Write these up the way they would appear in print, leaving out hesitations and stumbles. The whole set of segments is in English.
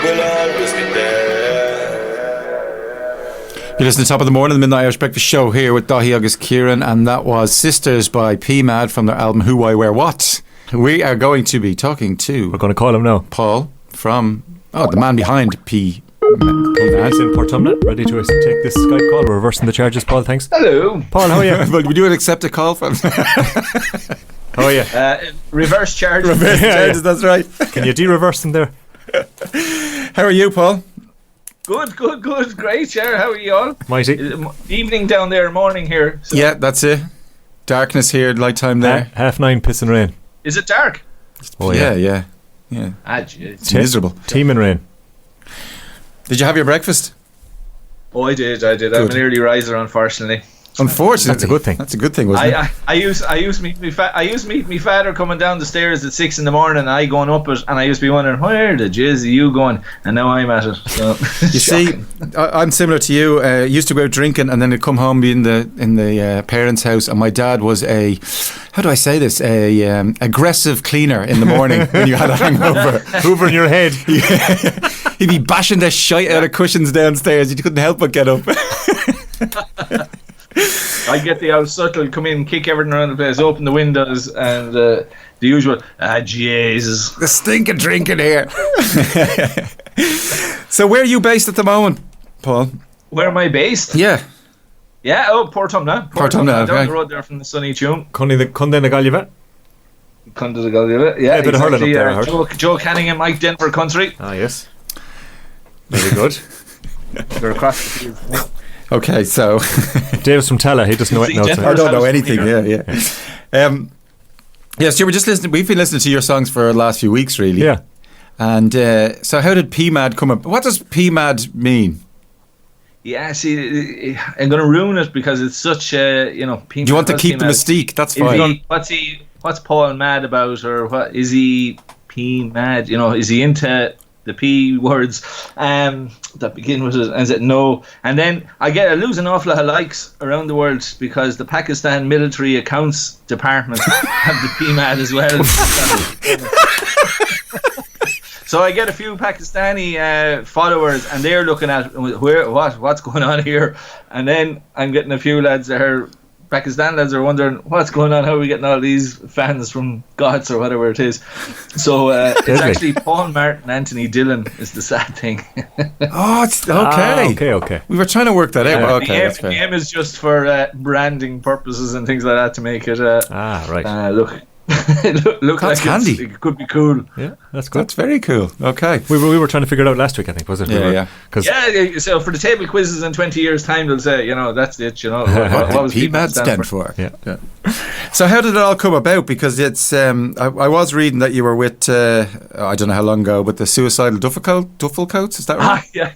We'll always be there. You listen to Top of the Morning, the Midnight Irish Breakfast Show here with Dahi Agus Kieran, and that was Sisters by Pmad from their album Who, Why, Where, What. We are going to be talking to... We're going to call him now. Paul from... the man behind Pmad. He's in Portumna, ready to take this Skype call. We're reversing the charges, Paul, thanks. Hello. Paul, how are you? But we do accept a call from... How are you? Reverse charges. Reverse charges, that's right. Can you de-reverse them there? How are you, Paul? Good. Great, yeah. How are you all? Mighty. Evening down there, morning here. So. Yeah, that's it. Darkness here, light time there. 9:30, piss and rain. Is it dark? Oh, yeah. It's miserable. Team and rain. Did you have your breakfast? Oh, I did. I'm an early riser, unfortunately. Unfortunately, that's a good thing. That's a good thing, wasn't it? I used to meet my father coming down the stairs at 6 a.m. and I going up it, and I used to be wondering where the jizz are you going, and now I'm at it. So you see, I'm similar to you. Used to go out drinking, and then I'd come home, be in the parents' house, and my dad was a aggressive cleaner in the morning when you had a hangover, hoovering your head. Yeah. He'd be bashing the shite out of cushions downstairs. You couldn't help but get up. I get the old subtle, come in, kick everything around the place, open the windows, and the usual, Jesus. The stinking drinking here. So where are you based at the moment, Paul? Where am I based? Yeah. Yeah, Portumna. Portumna, down the road there from the sunny tune. Conde na Galliva. Yeah, a bit of hurling up there, I heard. Joe Canning and Mike Denver country. Ah, yes. Very good. They're across the field. Okay, so Dave's from Tala. He doesn't know anything. I don't know anything. Yeah. So we're just listening. We've been listening to your songs for the last few weeks, really. Yeah. And so, how did Pmad come up? What does Pmad mean? Yeah, see, I'm going to ruin it because it's such a Pmad. Do you want to keep the mystique? That's fine. What's Paul mad about, or what is he Pmad? Is he into the P words that begin with it, and said no, and then I lose an awful lot of likes around the world because the Pakistan Military Accounts Department have the Pmad as well. So I get a few Pakistani followers, and they're looking at what's going on here, and then I'm getting a few lads that are Pakistan lads are wondering what's going on, how are we getting all these fans from Gods or whatever it is. So it's actually Paul Martin, Anthony Dillon is the sad thing. Oh, it's okay. Okay. We were trying to work that out. But okay, the name is just for branding purposes and things like that to make it right. Look that's like handy. It could be cool. Yeah, that's good. That's very cool. Okay. We were trying to figure it out last week, I think, was it? Yeah. So for the table quizzes in 20 years' time, they'll say, that's it. What was Pmad stand for? Yeah. So how did it all come about? Because it's I was reading that you were with I don't know how long ago, but the Suicidal Duffel Coats. Is that right? Yeah.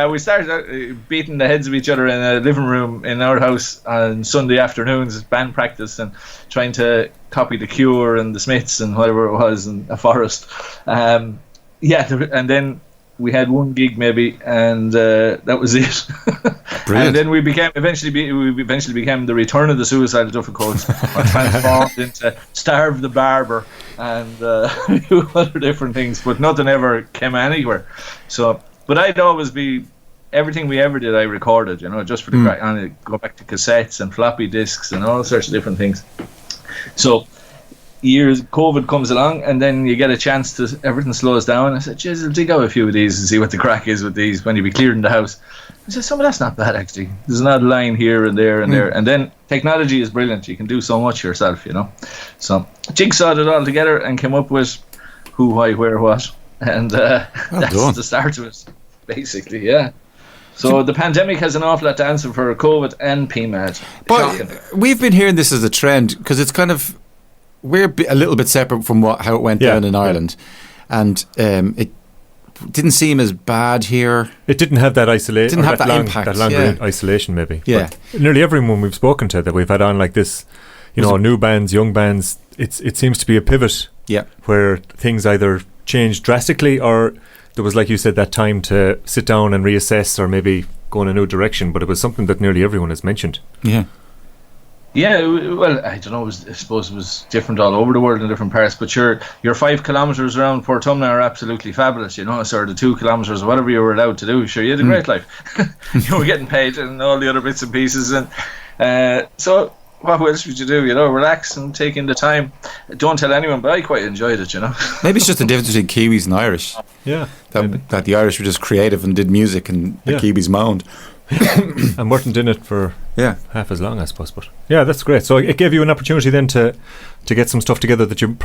We started beating the heads of each other in a living room in our house on Sunday afternoons, band practice, and trying to copy the Cure and the Smiths and whatever it was in a forest. And then we had one gig maybe, and that was it. And then we eventually became the Return of the Suicidal Duffel Coats, transformed into Starve the Barber and other different things, but nothing ever came anywhere. So, but I'd always be, everything we ever did I recorded, just for the crack, and I'd go back to cassettes and floppy disks and all sorts of different things. So COVID comes along, and then you get a chance to, everything slows down. I said, I'll dig out a few of these and see what the crack is with these when you be clearing the house. I said, some of that's not bad actually. There's an odd line here and there and there. And then technology is brilliant. You can do so much yourself, So jigsawed it all together and came up with who, why, where, what. And that's the start of it, basically, yeah. So the pandemic has an awful lot to answer for COVID and Pmad. But we've been hearing this as a trend because it's kind of, we're a little bit separate from how it went down in Ireland, and it didn't seem as bad here. It didn't have that isolation. Didn't have that impact. That longer isolation, maybe. Yeah. But nearly everyone we've spoken to that we've had on like this, new bands, young bands, it seems to be a pivot. Yeah. Where things either changed drastically, or there was, like you said, that time to sit down and reassess, or maybe go in a new direction. But it was something that nearly everyone has mentioned. Yeah. Yeah, well, I don't know. I suppose it was different all over the world in different parts. But your 5 kilometres around Portumna are absolutely fabulous. You know, so the 2 kilometres, whatever you were allowed to do. Sure, you had a great life. You were getting paid and all the other bits and pieces, and so what else would you do? You know, relax and take in the time. Don't tell anyone, but I quite enjoyed it. You know, Maybe it's just the difference between Kiwis and Irish. Yeah. That the Irish were just creative and did music, and the Kiwis moaned. And weren't in it for Yeah. half as long, I suppose. But yeah, that's great. So it gave you an opportunity then to get some stuff together that you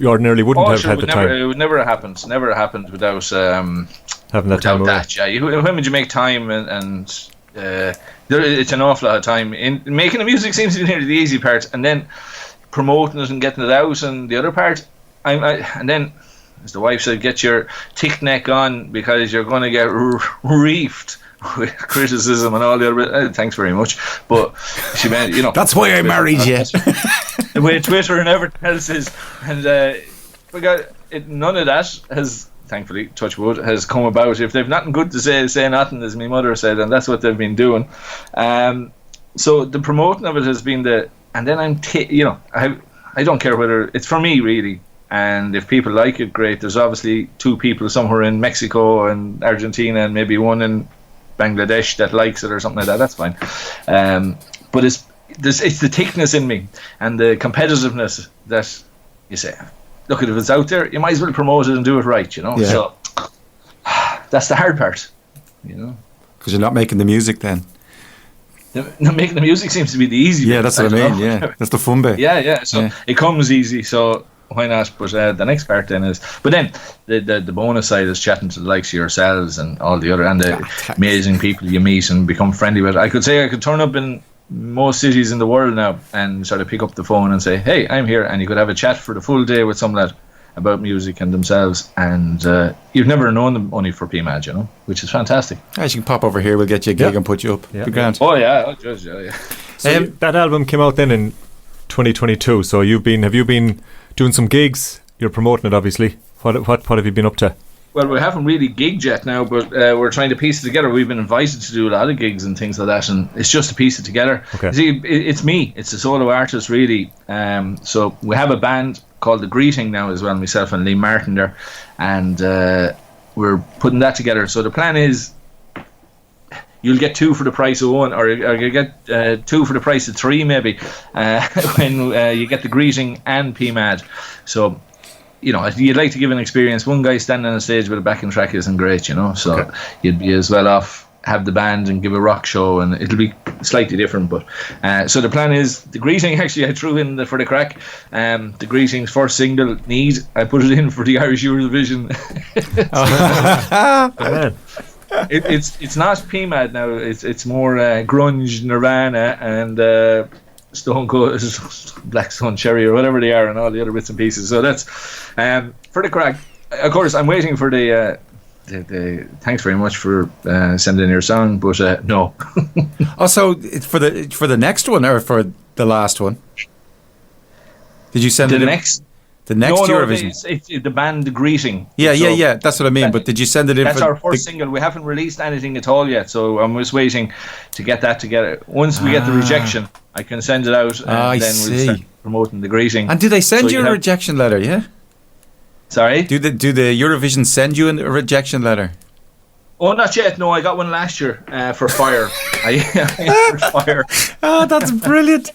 ordinarily wouldn't have had the time. It would never have happened. Never happened without Having that time away. that. Yeah, when would you make time and it's an awful lot of time. In making the music seems to be nearly the easy part, and then promoting it and getting it out, and the other part. And then, as the wife said, get your thick neck on because you're going to get reefed with criticism and all the other. Thanks very much, but she meant, That's why I married you. The way Twitter and everything else is, and none of that has. Thankfully, touch wood, has come about. If they've nothing good to say nothing, as my mother said, and that's what they've been doing. So the promoting of it has been and then I don't care whether it's for me really, and if people like it, great. There's obviously 2 people somewhere in Mexico and Argentina, and maybe one in Bangladesh that likes it or something like that. That's fine. But it's the thickness in me and the competitiveness that you say, look, if it's out there, you might as well promote it and do it right, you know. Yeah. So that's the hard part, you know. Because you're not making the music then. Making the music seems to be the easy bit. That's what I mean. Yeah, that's the fun bit. Yeah. So it comes easy. So why not? But the next part then is. But then the bonus side is chatting to the likes of yourselves and all the other and the amazing people you meet and become friendly with. I could say I could turn up in most cities in the world now and sort of pick up the phone and say, hey, I'm here, and you could have a chat for the full day with some lad about music and themselves, and you've never known them only for Pmad, you know, which is fantastic. As you can pop over here, we'll get you a gig and put you up. Yeah. Be grand. Oh yeah, yeah. So that album came out then in 2022, so have you been doing some gigs? You're promoting it, obviously. What have you been up to? Well, we haven't really gigged yet now, but we're trying to piece it together. We've been invited to do a lot of gigs and things like that, and it's just to piece it together. Okay. See, it's me. It's a solo artist, really. So we have a band called The Greeting now as well, myself and Lee Martin there, and we're putting that together. So the plan is you'll get 2 for the price of 1, or you get 2 for the price of 3 maybe, when you get The Greeting and Pmad. So, you'd like to give an experience. One guy standing on a stage with a backing track isn't great, so you'd be as well off have the band and give a rock show, and it'll be slightly different. But so the plan is The Greeting. Actually, I threw in for the crack. The Greeting's first single, Need. I put it in for the Irish Eurovision. It's not Pmad now. It's more grunge, Nirvana, and Stone Cold, Black Stone Cherry, or whatever they are, and all the other bits and pieces. So that's for the crack. Of course, I'm waiting for the thanks very much for sending your song, but no. Also, for the next one or for the last one? Did you send the it next? The next Eurovision? It's the band The Greeting. Yeah. That's what I mean. But did you send it in? That's our first single. We haven't released anything at all yet, so I'm just waiting to get that together. Once we get the rejection, I can send it out, and then we'll start promoting The Greeting. And do they send you a rejection letter? Yeah. Sorry? Do the Eurovision send you a rejection letter? Oh, not yet. No, I got one last year for Fire. I entered Fire. Oh, that's brilliant.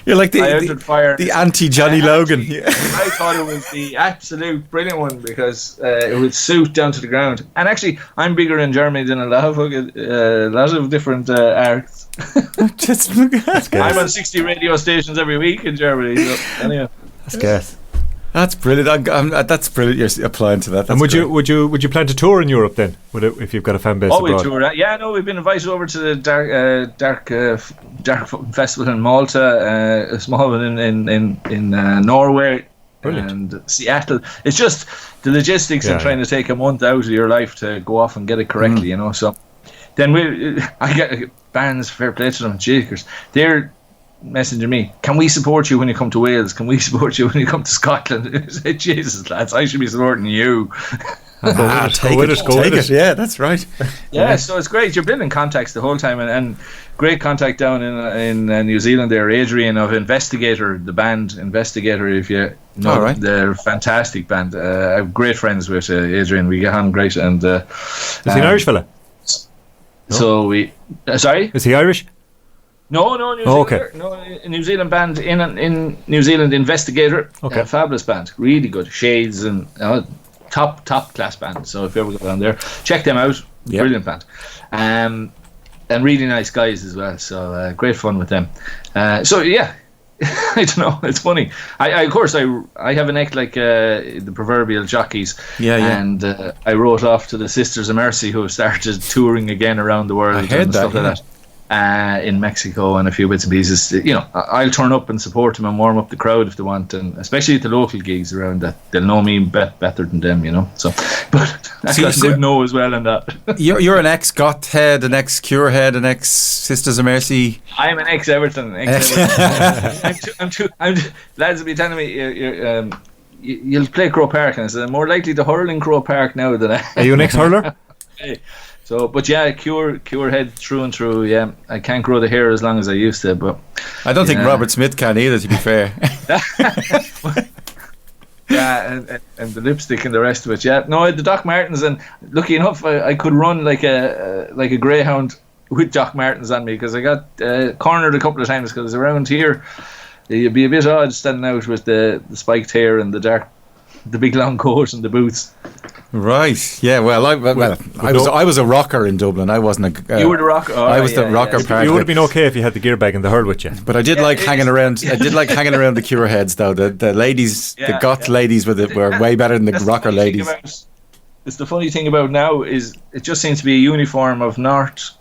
You're like the anti-Johnny Logan. I thought it was the absolute brilliant one because it would suit down to the ground. And actually, I'm bigger in Germany than a lot of different arts. I'm on 60 radio stations every week in Germany. So, anyway. That's gas. That's brilliant. That's brilliant. You're applying to that. That's and would you plan to tour in Europe then? If you've got a fan base abroad? We tour. Yeah, no, we've been invited over to the Dark Festival in Malta, a small one in Norway. Brilliant. And Seattle. It's just the logistics and trying to take a month out of your life to go off and get it correctly, So then I get bands, fair play to them, cheekers. They're messaging me, can we support you when you come to Wales? Can we support you when you come to Scotland? I said, Jesus, lads, I should be supporting you. Take it. Yeah, that's right. Yeah, so it's great. You're building contacts the whole time, and great contact down in New Zealand there. Adrian of Investigator, the band Investigator, if you know, All right. they're a fantastic band. I have great friends with Adrian. We get on great. And Is he an Irish fella? So we sorry? Is he Irish? No, New Zealand. Okay. No, a New Zealand band in New Zealand, Investigator. Okay. Fabulous band, really good. Shades and top class band. So if you ever go down there, check them out. Yep. Brilliant band, and really nice guys as well. So great fun with them. So yeah, I don't know. It's funny. I of course I have a neck like the proverbial jockeys. Yeah. And I wrote off to the Sisters of Mercy, who have started touring again around the world. I heard and that, stuff like yeah. that. In Mexico and a few bits and pieces. You know, I'll turn up and support them and warm up the crowd if they want, and especially at the local gigs around that, they'll know me better than them, you know. So, but I got a good know as well in that. You're an ex-Goth head, an ex-Cure head, an ex-Sisters of Mercy. I'm an ex-Everton. Lads will be telling me you'll play Crow Park, and I said I'm more likely to hurl in Crow Park now than I. Are you an ex-hurler? So, but yeah, Cure head through and through. Yeah, I can't grow the hair as long as I used to, but I don't think Robert Smith can either, to be fair. Yeah, and the lipstick and the rest of it. Yeah, no, the Doc Martens, and lucky enough, I could run like a greyhound with Doc Martens on me, because I got cornered a couple of times, because around here you'd be a bit odd standing out with the spiked hair and the big long coat and the boots. Right. Yeah. Well, I was a rocker in Dublin. I wasn't a. You were the rocker. Oh, I was the rocker part. You would have been okay if you had the gear bag and the hurl with you. But I did like hanging around. I did like hanging around the Cure heads, though. The ladies, the goth ladies, were way better than the rocker ladies. It's the funny thing about now is it just seems to be a uniform of North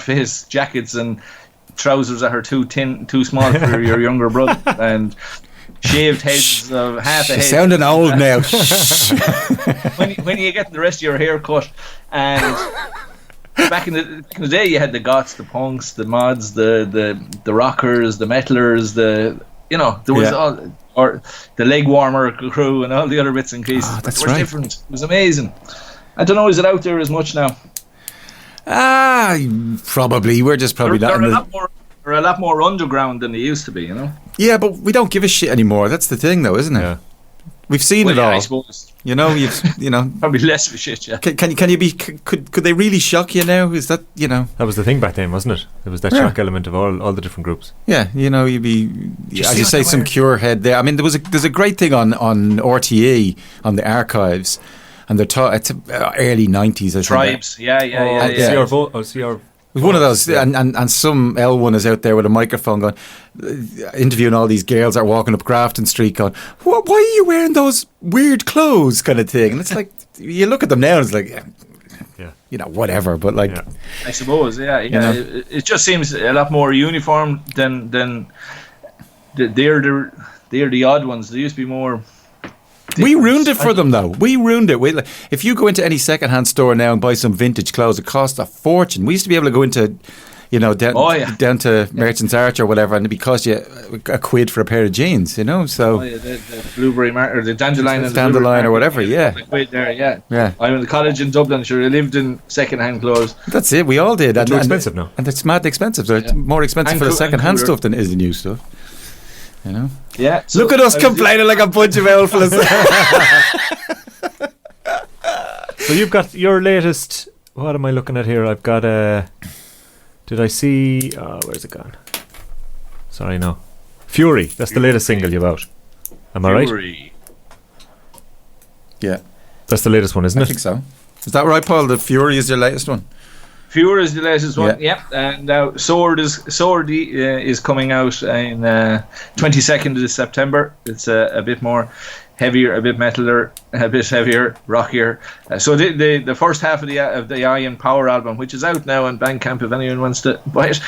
Face jackets and trousers that are too small for your younger brother, and shaved heads of half a head. Sounding old now. when you get the rest of your hair cut, and back in the day, you had the goths, the punks, the mods, the rockers, the metalers, there was all, or the leg warmer crew and all the other bits and pieces. Oh, that's they were right. different. It was amazing. I don't know, is it out there as much now? Probably. We're just probably not. They're a lot more underground than they used to be, you know. Yeah, but we don't give a shit anymore. That's the thing, though, isn't it? Yeah. We've seen it all. I suppose. You know, probably less of a shit. Yeah. Can you be? Could they really shock you now? Is that That was the thing back then, wasn't it? It was that shock element of all the different groups. Yeah, you'd be, as you say, some Cure head there. I mean, there's a great thing on RTE on the archives, and they're it's early 90s. I think. Tribes. Yeah. It was one of those, and some L1 is out there with a microphone going, interviewing all these girls that are walking up Grafton Street going, why are you wearing those weird clothes kind of thing? And it's like, you look at them now and it's like, whatever, but like... Yeah. I suppose, It just seems a lot more uniform than they're the odd ones. There used to be more... We ruined it for them, though. We ruined it. If you go into any second-hand store now and buy some vintage clothes, it costs a fortune. We used to be able to go into, down to Merchants Arch or whatever, and it'd cost you a quid for a pair of jeans, So the blueberry or the dandelion, or whatever, yeah. The quid there, yeah. I went to college in Dublin. Sure, I lived in second-hand clothes. That's it. We all did. They're too expensive now, and it's mad expensive. So it's more expensive for the second-hand stuff than it is the new stuff. Yeah. So look at us complaining like a bunch of old fellas. So you've got your latest. What am I looking at here? I've got did I see? Where's it gone? Sorry, no. Fury. That's the latest single you've out. Am I right? Yeah. That's the latest one, isn't it? I think so. Is that right, Paul? The Fury is your latest one. Fury is the latest one, and now Sword is coming out in 22nd of September. It's a bit more heavier, a bit metaler, a bit heavier, rockier. So the first half of the Iron Power album, which is out now on Bandcamp if anyone wants to buy it,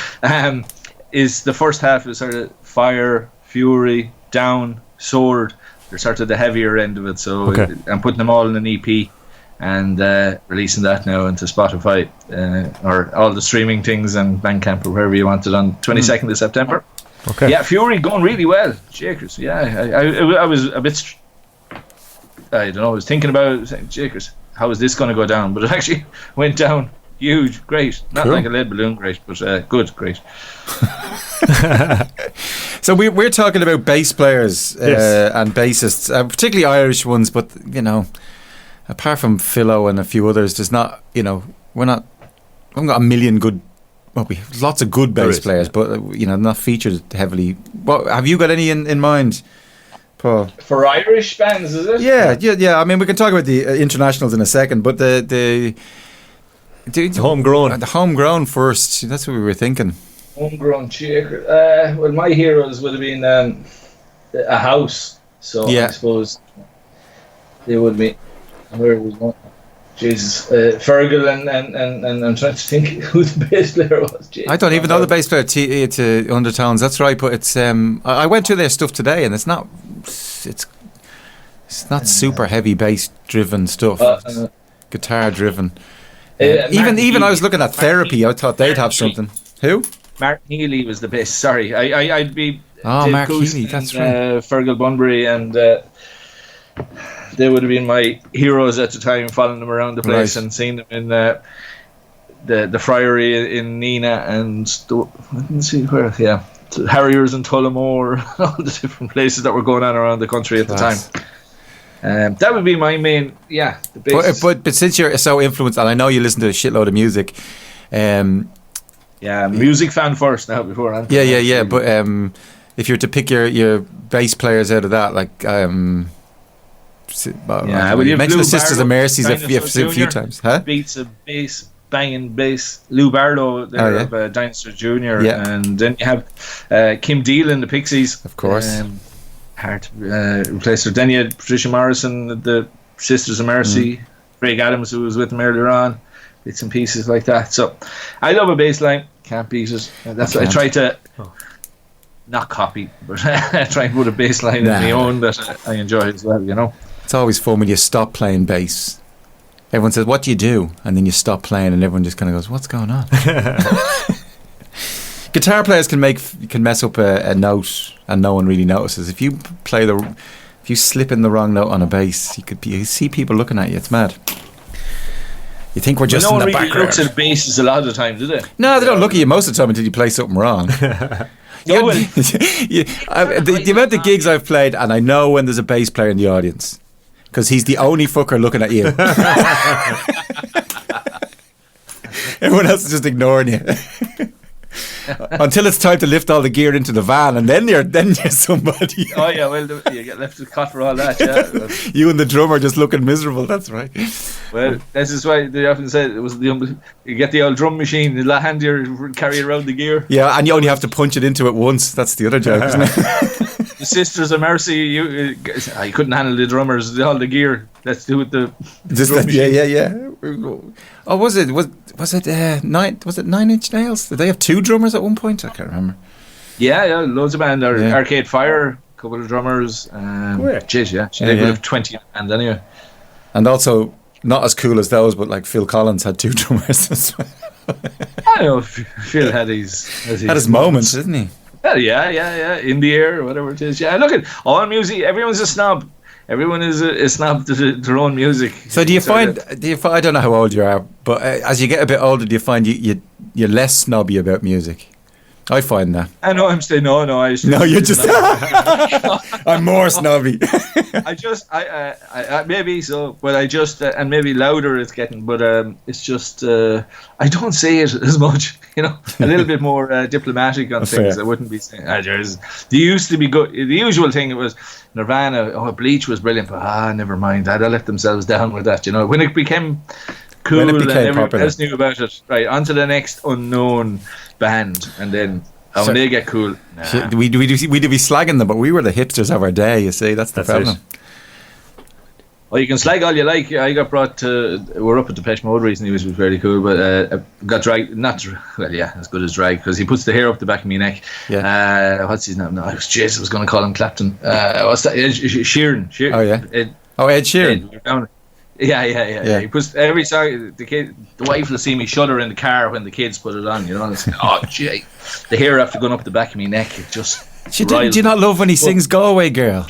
is the first half is sort of Fire, Fury, Down, Sword. They're sort of the heavier end of it. So I'm putting them all in an EP. And releasing that now into Spotify or all the streaming things and Bandcamp or wherever you want it on 22nd of September. Okay. Yeah, Fury going really well. Shakers. Yeah, I was a bit I don't know, I was thinking about it, saying, Jakers, how is this going to go down? But it actually went down huge, great. Not Cool. like a lead balloon, great, but good, great. So we're talking about bass players Yes. and bassists, particularly Irish ones. But you know, apart from Philo and a few others, there's not. You know, we haven't got a million good. Well, we have lots of good There bass is, players, yeah. but you know, not featured heavily. What have you got any in mind, Paul? For Irish bands, is it? Yeah. I mean, we can talk about the internationals in a second, but the Homegrown. the homegrown first. That's what we were thinking. Homegrown Shaker. Well, my heroes would have been a house. So Yeah. I suppose they would be. Where was one? Jesus, Fergal and I'm trying to think who the bass player was. Jesus. I don't even know the bass player to Undertones. That's right, but it's I went through their stuff today, and it's not super heavy bass driven stuff. It's guitar driven. Even I was looking at Therapy. I thought they'd have something. Who? Mark Healy was the bass. Sorry, I'd be. Oh, Dave Mark Couston Healy, that's and, right. Fergal Bunbury and. They would have been my heroes at the time, following them around the place Right. and seeing them in the Friary in Nina and let's see where, Harriers and Tullamore, all the different places that were going on around the country at Class. the time. That would be my main, the basis. But since you're so influenced, and I know you listen to a shitload of music, music fan first now before. yeah. But if you're to pick your bass players out of that, like you mentioned the Sisters of Mercies a few times, huh? Beats of bass, banging bass. Lou Barlow, of Dinosaur Jr. Yeah. And then you have Kim Deal in the Pixies, Of course. Hard to replace her. Then you had Patricia Morrison, the Sisters of Mercy, Craig Adams, who was with them earlier on, bits and pieces like that. So I love a bass line, can't beat it. That's what I try to not copy, but I try and put a bass line in my own that I enjoy as well, you know. It's always fun when you stop playing bass. Everyone says, "What do you do?" And then you stop playing, and everyone just kind of goes, "What's going on?" Guitar players can mess up a note, and no one really notices. If you slip in the wrong note on a bass, you see people looking at you. It's mad. You think we're just no in one the really background. looks at basses a lot of the time, do they? No, they don't look at you most of the time until you play something wrong. The amount of gigs I've played, and I know when there's a bass player in the audience, because he's the only fucker looking at you. Everyone else is just ignoring you. Until it's time to lift all the gear into the van, and then you're somebody. Oh yeah, well you get left with cut for all that. Yeah. You and the drummer just looking miserable. That's right. Well, this is why they often say it was you get the old drum machine, the handier carry around the gear. Yeah, and you only have to punch it into it once. That's the other joke, isn't it? The Sisters of Mercy, you couldn't handle the drummers, all the gear. Let's do it. Drum machine. Yeah. Oh, was it 9 Inch Nails? Did they have 2 drummers at one point? I can't remember. Yeah, loads of bands. Arcade Fire, a couple of drummers. They would have 20 in a band anyway. And also, not as cool as those, but like Phil Collins had 2 drummers as well. I know Phil had his moments, didn't he? Yeah. In the air or whatever it is. Yeah, look at all music. Everyone's a snob. Everyone is a snob to their own music. So do you find? I don't know how old you are, but as you get a bit older, do you find you're less snobby about music? I find that. I know. I'm saying no. No, you're just. I'm more snobby. I maybe so, but I just and maybe louder it's getting, but it's just I don't say it as much, you know, a little bit more diplomatic on things. Fair. I wouldn't be saying. There used to be good. The usual thing it was Nirvana. Bleach was brilliant, but never mind. They'd let themselves down with that, you know. When it became cool and everyone else knew about it, right? On to the next unknown band, and then. When they get cool, nah. We'd be slagging them, but we were the hipsters of our day. You see, that's the problem. Well, you can slag all you like. I got brought to. We're up at Depeche Mode recently, which was very cool. But got dragged. As good as drag, because he puts the hair up the back of my neck. Yeah. What's his name? No, I was going to call him Clapton. What's that? Sheeran. Oh yeah. Ed Sheeran. Yeah. He puts every song. The wife will see me shudder in the car when the kids put it on. You know, and it's gee, the hair after going up the back of my neck. It just. Do you not love when he sings "Go Away, Girl"?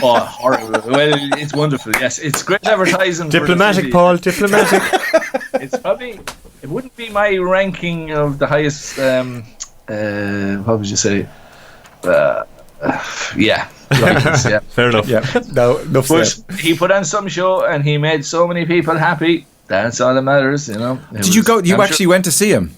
Oh, horrible. Well, it's wonderful. Yes, it's great advertising. for the Diplomatic, city. Paul. Diplomatic. It's probably, it wouldn't be my ranking of the highest. What would you say? Yeah, right, yeah. Fair enough. Yeah, no, enough But said. he put on some show and he made so many people happy. That's all that matters, you know. Did you go? You actually went to see him?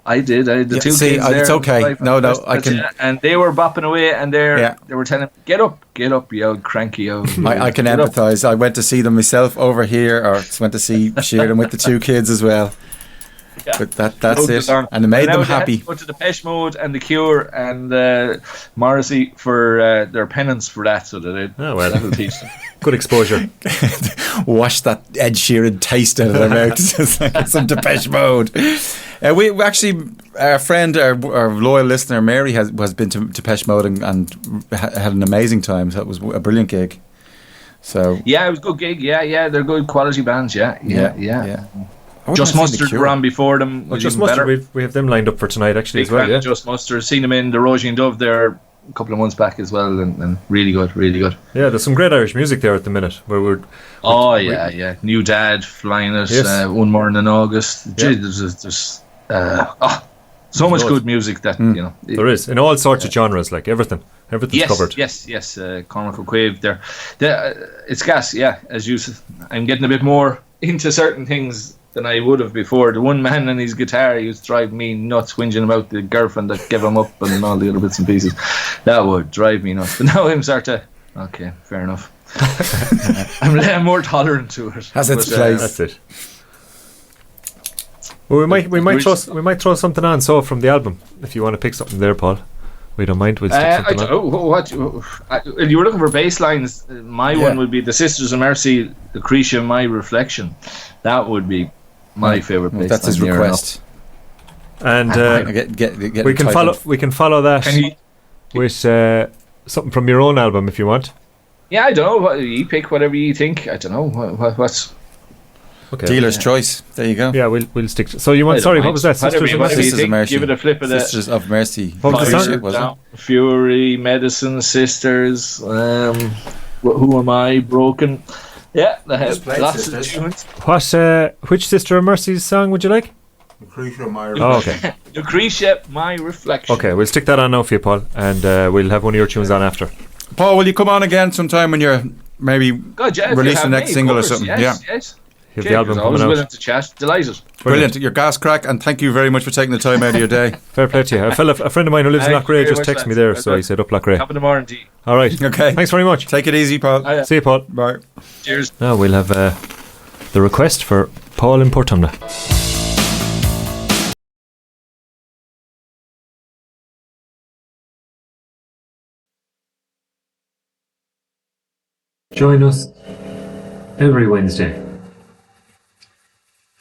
I did. I had the Yeah, two see, kids there. it's okay. Wife and No, the rest, I can- and they were bopping away, and Yeah. they were telling him, get up, you old cranky old. I can Get up." empathise. I went to see them myself over here, or went to see Sheridan with the two kids as well. Yeah. But that's it, Long. and it made now them they had happy. to go to the Pmad and the Cure and Morrissey for their penance for that, so that that'll teach them. Good exposure. Wash that Ed Sheeran taste out of their mouth. It's like some Depeche Mode. We actually, our friend, our loyal listener, Mary, has been to Depeche Mode and had an amazing time. So it was a brilliant gig. So Yeah, it was a good gig. Yeah, they're good quality bands. Yeah. I wouldn't Just have seen The Mustard Cure. were on before them. Well, Was Just even Mustard, better. we have them lined up for tonight actually Big as well. fan Yeah. of Just Mustard. Seen them in the Rosie and Dove there a couple of months back as well, and really good, really good. Yeah, there's some great Irish music there at the minute. Where we're Oh yeah. New Dad flying it. Yes. One morning in August. Yeah. Gee, there's so much Loads. good music that you know. there is in all sorts of genres, like everything's covered. Yes. Cormac O'Quave there. It's gas. Yeah, as you said, I'm getting a bit more into certain things than I would have before. The one man and his guitar used to drive me nuts, whinging about the girlfriend that gave him up and all the other bits and pieces. That would drive me nuts. But now I'm sort of okay, fair enough. I'm more tolerant to it. Has its But, place. That's it. Well, we might throw something on. So from the album, if you want to pick something there, Paul, we don't mind. We'll stick something on. You were looking for bass lines. My Yeah. one would be the Sisters of Mercy, Lucretia, My Reflection. That would be my favourite bass That's his line near request. And Get we can entitled. follow that enough. Can you, with something from your own album if you want. yeah, I don't know. You pick whatever you think. I don't know. What's... Okay. Dealer's choice. There you go. Yeah, we'll stick. So you want? I don't Sorry, mind. what was that? Whatever Sisters of whatever Mercy. you Sisters of think, Mercy. give it a flip of the... Sisters of Mercy. What was the Fire song? Ship, was it? Down, Fury, Medicine, Sisters, Who Am I, Broken. Yeah, they have played lots Sisters. of tunes. Which Sister of Mercy's song would you like? Oh, okay. Lucretia, My Reflection. Okay, we'll stick that on now for you, Paul, and we'll have one of your tunes on after. Paul, will you come on again sometime when you're maybe God, yeah, if you release have the next me, single or of course, something? Yes, Yeah. yes. You have the album always coming willing out. to chat. Delighted. Brilliant. Your gas crack, and thank you very much for taking the time out of your day. Fair play to you. A friend of mine who lives in Thank you Lochray very just much, texted me lads. there, Well so done. he said up Lochray. Top of the morning to you. All right. Okay. Thanks very much. Take it easy, Paul. Yeah. See you, Paul. Bye. Cheers. Now we'll have the request for Paul in Portumna. Join us every Wednesday.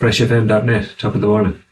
FreshFM.net, top of the morning.